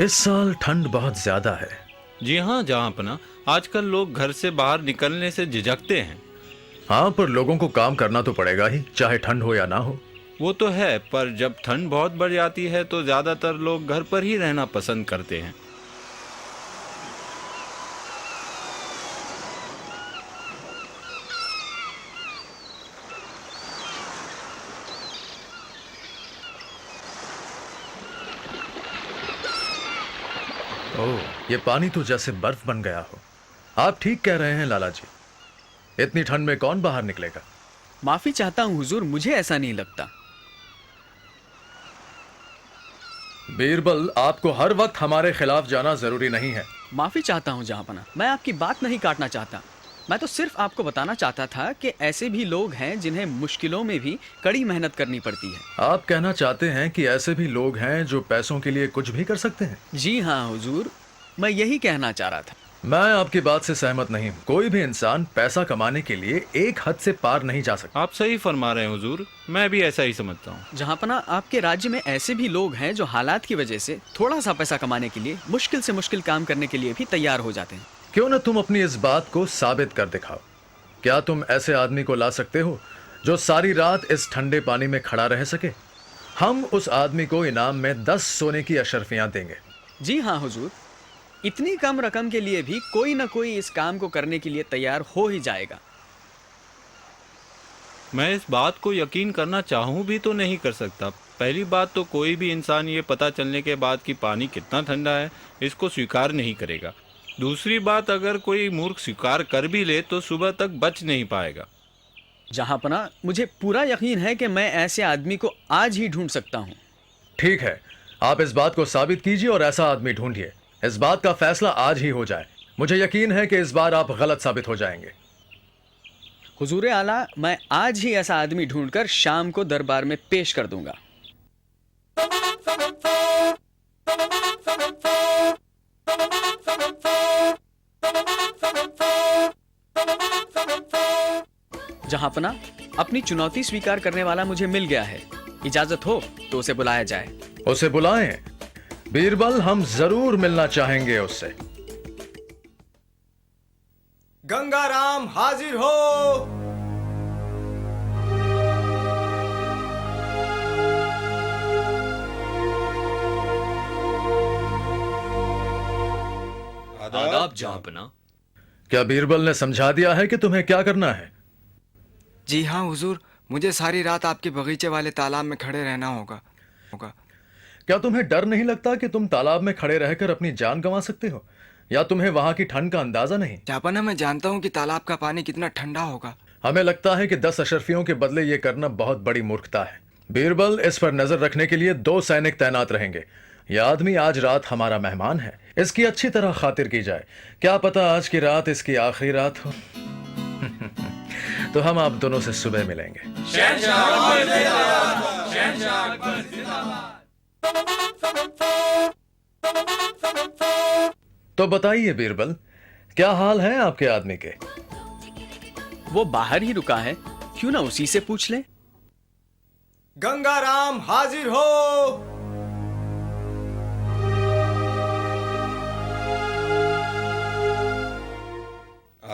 इस साल ठंड बहुत ज्यादा है। जी हाँ जहाँपना, आजकल लोग घर से बाहर निकलने से झिझकते हैं। हाँ, पर लोगों को काम करना तो पड़ेगा ही, चाहे ठंड हो या ना हो। वो तो है, पर जब ठंड बहुत बढ़ जाती है तो ज़्यादातर लोग घर पर ही रहना पसंद करते हैं। ओह, ये पानी तो जैसे बर्फ बन गया हो। आप ठीक कह रहे हैं लाला जी, इतनी ठंड में कौन बाहर निकलेगा। माफी चाहता हूँ हुजूर, मुझे ऐसा नहीं लगता। बीरबल, आपको हर वक्त हमारे खिलाफ जाना जरूरी नहीं है। माफी चाहता हूँ जहाँपना, मैं आपकी बात नहीं काटना चाहता। मैं तो सिर्फ आपको बताना चाहता था कि ऐसे भी लोग हैं जिन्हें मुश्किलों में भी कड़ी मेहनत करनी पड़ती है। आप कहना चाहते हैं कि ऐसे भी लोग हैं जो पैसों के लिए कुछ भी कर सकते हैं। जी हाँ हुजूर, मैं यही कहना चाह रहा था। मैं आपकी बात से सहमत नहीं हूँ। कोई भी इंसान पैसा कमाने के लिए एक हद से पार नहीं जा सकता। आप सही फरमा रहे हैं हुजूर, मैं भी ऐसा ही समझता हूँ। जहाँपना, आपके राज्य में ऐसे भी लोग हैं जो हालात की वजह से थोड़ा सा पैसा कमाने के लिए मुश्किल से मुश्किल काम करने के लिए भी तैयार हो जाते हैं। क्यों न तुम अपनी इस बात को साबित कर दिखाओ। क्या तुम ऐसे आदमी को ला सकते हो जो सारी रात इस ठंडे पानी में खड़ा रह सके? हम उस आदमी को इनाम में 10 सोने की अशर्फियां देंगे। जी हाँ हुजूर, इतनी कम रकम के लिए भी कोई ना कोई इस काम को करने के लिए तैयार हो ही जाएगा। मैं इस बात को यकीन करना चाहूँ भी तो नहीं कर सकता। पहली बात तो कोई भी इंसान ये पता चलने के बाद कि पानी कितना ठंडा है, इसको स्वीकार नहीं करेगा। दूसरी बात, अगर कोई मूर्ख स्वीकार कर भी ले तो सुबह तक बच नहीं पाएगा। जहाँपना, मुझे पूरा यकीन है कि मैं ऐसे आदमी को आज ही ढूंढ सकता हूँ। ठीक है, आप इस बात को साबित कीजिए और ऐसा आदमी ढूंढिए। इस बात का फैसला आज ही हो जाए। मुझे यकीन है कि इस बार आप गलत साबित हो जाएंगे। हुजूर आला, मैं आज ही ऐसा आदमी ढूंढकर शाम को दरबार में पेश कर दूंगा। जहाँपना, अपनी चुनौती स्वीकार करने वाला मुझे मिल गया है। इजाजत हो तो उसे बुलाया जाए। उसे बुलाएं। बीरबल, हम जरूर मिलना चाहेंगे उससे। गंगाराम हाजिर हो। आदाब जहाँपना। क्या बीरबल ने समझा दिया है कि तुम्हें क्या करना है? जी हाँ हुजूर, मुझे सारी रात आपके बगीचे वाले तालाब में खड़े रहना होगा। क्या तुम्हें डर नहीं लगता कि तुम तालाब में खड़े रहकर अपनी जान गंवा सकते हो? या तुम्हें वहां की ठंड का अंदाजा नहीं? जापाना, मैं जानता हूँ कि तालाब का पानी कितना ठंडा होगा। हमें लगता है कि 10 अशर्फियों के बदले ये करना बहुत बड़ी मूर्खता है। बीरबल, इस पर नजर रखने के लिए 2 सैनिक तैनात रहेंगे। यह आदमी आज रात हमारा मेहमान है, इसकी अच्छी तरह खातिर की जाए। क्या पता आज की रात इसकी आखिरी रात हो। तो हम आप दोनों से सुबह मिलेंगे। तो बताइए बीरबल, क्या हाल है आपके आदमी के? वो बाहर ही रुका है, क्यों ना उसी से पूछ ले। गंगाराम हाजिर हो।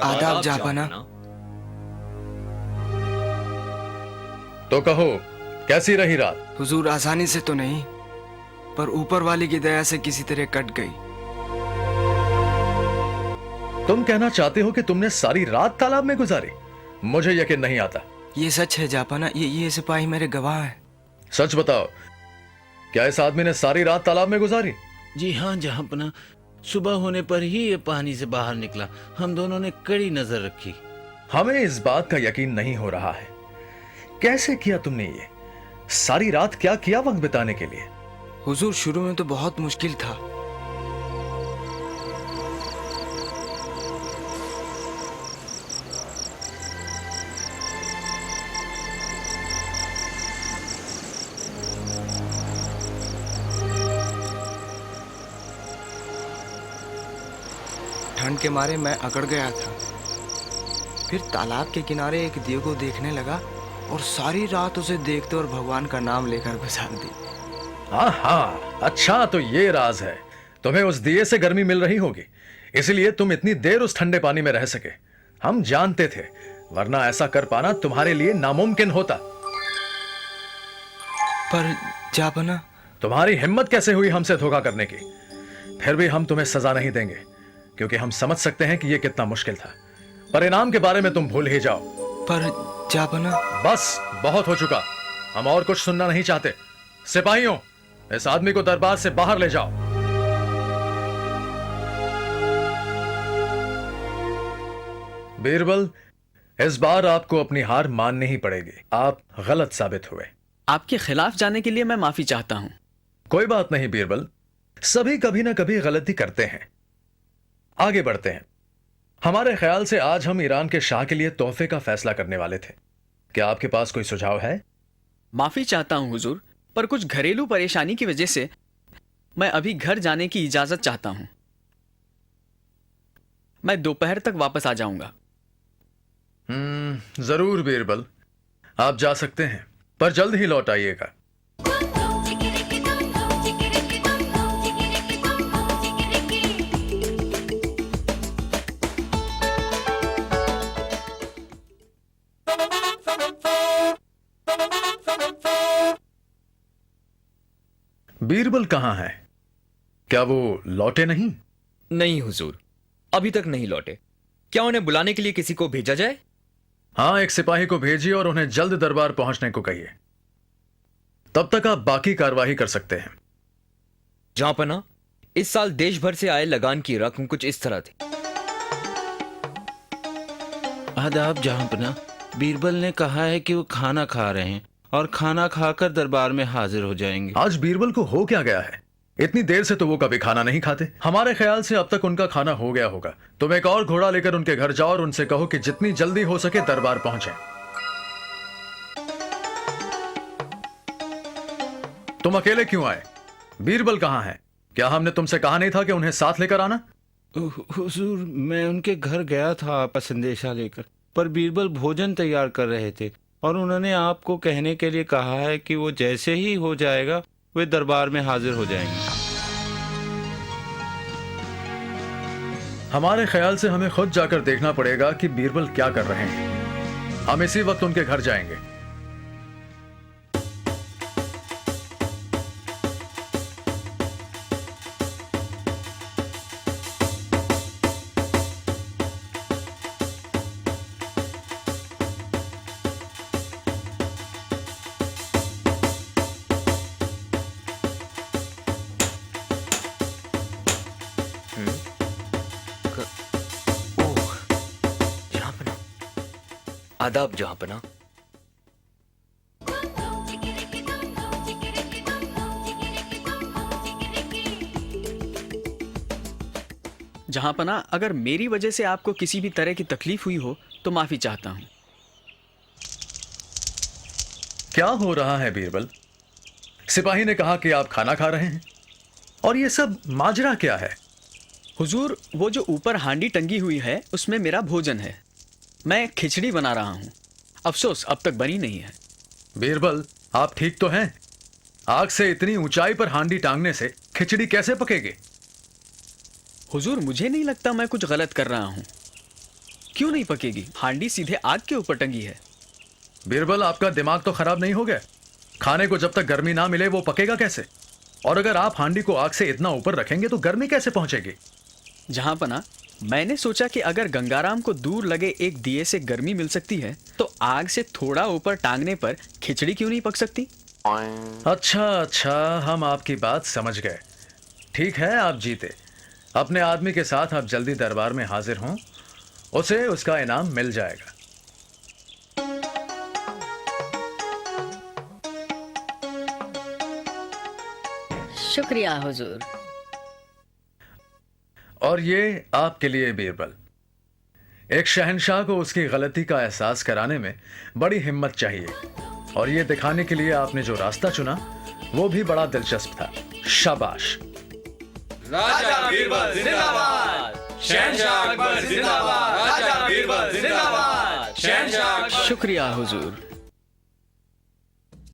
आदाब जापाना। तो कहो, कैसी रही रात? हुजूर, आसानी से तो नहीं, पर ऊपर वाले की दया से किसी तरह कट गई। तुम कहना चाहते हो कि तुमने सारी रात तालाब में गुजारी? मुझे यकीन नहीं आता। ये सच है जापाना, ये सिपाही मेरे गवाह हैं। सच बताओ, क्या इस आदमी ने सारी रात तालाब में गुजारी? जी हाँ जहाँपना, सुबह होने पर ही ये पानी से बाहर निकला। हम दोनों ने कड़ी नजर रखी। हमें इस बात का यकीन नहीं हो रहा है। कैसे किया तुमने ये? सारी रात क्या किया वक्त बिताने के लिए? हुजूर, शुरू में तो बहुत मुश्किल था। ठंड के मारे मैं अकड़ गया था। फिर तालाब के किनारे एक दिए को देखने लगा और सारी रात उसे देखते और भगवान का नाम लेकर गुजार दी। हाँ हाँ, अच्छा, तो ये राज है। तुम्हें उस दिए से गर्मी मिल रही होगी, इसलिए तुम इतनी देर उस ठंडे पानी में रह सके। हम जानते थे, वरना ऐसा कर पाना तुम्हारे लिए नामुमकिन होता। पर जापना, तुम्हारी हिम्मत कैसे हुई हमसे धोखा करने की? फिर भी हम तुम्हें सजा नहीं देंगे, क्योंकि हम समझ सकते हैं कि यह कितना मुश्किल था। परिणाम के बारे में तुम भूल ही जाओ। पर जापना। बस, बहुत हो चुका। हम और कुछ सुनना नहीं चाहते। सिपाहियों, इस आदमी को दरबार से बाहर ले जाओ। बीरबल, इस बार आपको अपनी हार माननी ही पड़ेगी। आप गलत साबित हुए। आपके खिलाफ जाने के लिए मैं माफी चाहता हूं। कोई बात नहीं बीरबल, सभी कभी ना कभी गलती करते हैं। आगे बढ़ते हैं। हमारे ख्याल से आज हम ईरान के शाह के लिए तोहफे का फैसला करने वाले थे। क्या आपके पास कोई सुझाव है? माफी चाहता हूं हुजूर, पर कुछ घरेलू परेशानी की वजह से मैं अभी घर जाने की इजाजत चाहता हूं। मैं दोपहर तक वापस आ जाऊंगा। जरूर बीरबल, आप जा सकते हैं, पर जल्द ही लौट आइएगा। बीरबल कहां है? क्या वो लौटे नहीं? नहीं हुजूर, अभी तक नहीं लौटे। क्या उन्हें बुलाने के लिए किसी को भेजा जाए? हाँ, एक सिपाही को भेजिए और उन्हें जल्द दरबार पहुंचने को कहिए। तब तक आप बाकी कार्यवाही कर सकते हैं। जहांपना, इस साल देश भर से आए लगान की रकम कुछ इस तरह थी। आदाब जहांपना, बीरबल ने कहा है कि वो खाना खा रहे हैं और खाना खाकर दरबार में हाजिर हो जाएंगे। आज बीरबल को हो क्या गया है? इतनी देर से तो वो कभी खाना नहीं खाते। हमारे ख्याल से अब तक उनका खाना हो गया होगा। तुम एक और घोड़ा लेकर उनके घर जाओ और उनसे कहो कि जितनी जल्दी हो सके दरबार पहुंचे। तुम अकेले क्यों आए? बीरबल कहां है? क्या हमने तुमसे कहा नहीं था कि उन्हें साथ लेकर आना? हुजूर, मैं उनके घर गया था आपका संदेशा लेकर, पर बीरबल भोजन तैयार कर रहे थे और उन्होंने आपको कहने के लिए कहा है कि वो जैसे ही हो जाएगा वे दरबार में हाजिर हो जाएंगे। हमारे ख्याल से हमें खुद जाकर देखना पड़ेगा कि बीरबल क्या कर रहे हैं। हम इसी वक्त उनके घर जाएंगे। जहांपना, आदाब जहांपना। जहांपना, अगर मेरी वजह से आपको किसी भी तरह की तकलीफ हुई हो तो माफी चाहता हूं। क्या हो रहा है बीरबल? सिपाही ने कहा कि आप खाना खा रहे हैं, और ये सब माजरा क्या है? हुजूर, वो जो ऊपर हांडी टंगी हुई है उसमें मेरा भोजन है। मैं खिचड़ी बना रहा हूं। अफसोस अब तक बनी नहीं है। बीरबल, आप ठीक तो हैं? आग से इतनी ऊंचाई पर हांडी टांगने से खिचड़ी कैसे पकेगी? हुजूर, मुझे नहीं लगता मैं कुछ गलत कर रहा हूं। क्यों नहीं पकेगी? हांडी सीधे आग के ऊपर टंगी है। बीरबल, आपका दिमाग तो खराब नहीं हो गया? खाने को जब तक गर्मी ना मिले वो पकेगा कैसे? और अगर आप हांडी को आग से इतना ऊपर रखेंगे तो गर्मी कैसे पहुंचेगी? जहांपना, मैंने सोचा कि अगर गंगाराम को दूर लगे एक दिए से गर्मी मिल सकती है तो आग से थोड़ा ऊपर टांगने पर खिचड़ी क्यों नहीं पक सकती? अच्छा, हम आपकी बात समझ गए। ठीक है, आप जीते। अपने आदमी के साथ आप जल्दी दरबार में हाजिर हों, उसे उसका इनाम मिल जाएगा। शुक्रिया हुजूर। और ये आपके लिए बीरबल। एक शहंशाह को उसकी गलती का एहसास कराने में बड़ी हिम्मत चाहिए, और ये दिखाने के लिए आपने जो रास्ता चुना वो भी बड़ा दिलचस्प था। शाबाश। राजा बीरबल जिंदाबाद, शहंशाह अकबर जिंदाबाद, राजा बीरबल जिंदाबाद, शहंशाह। शुक्रिया हुजूर।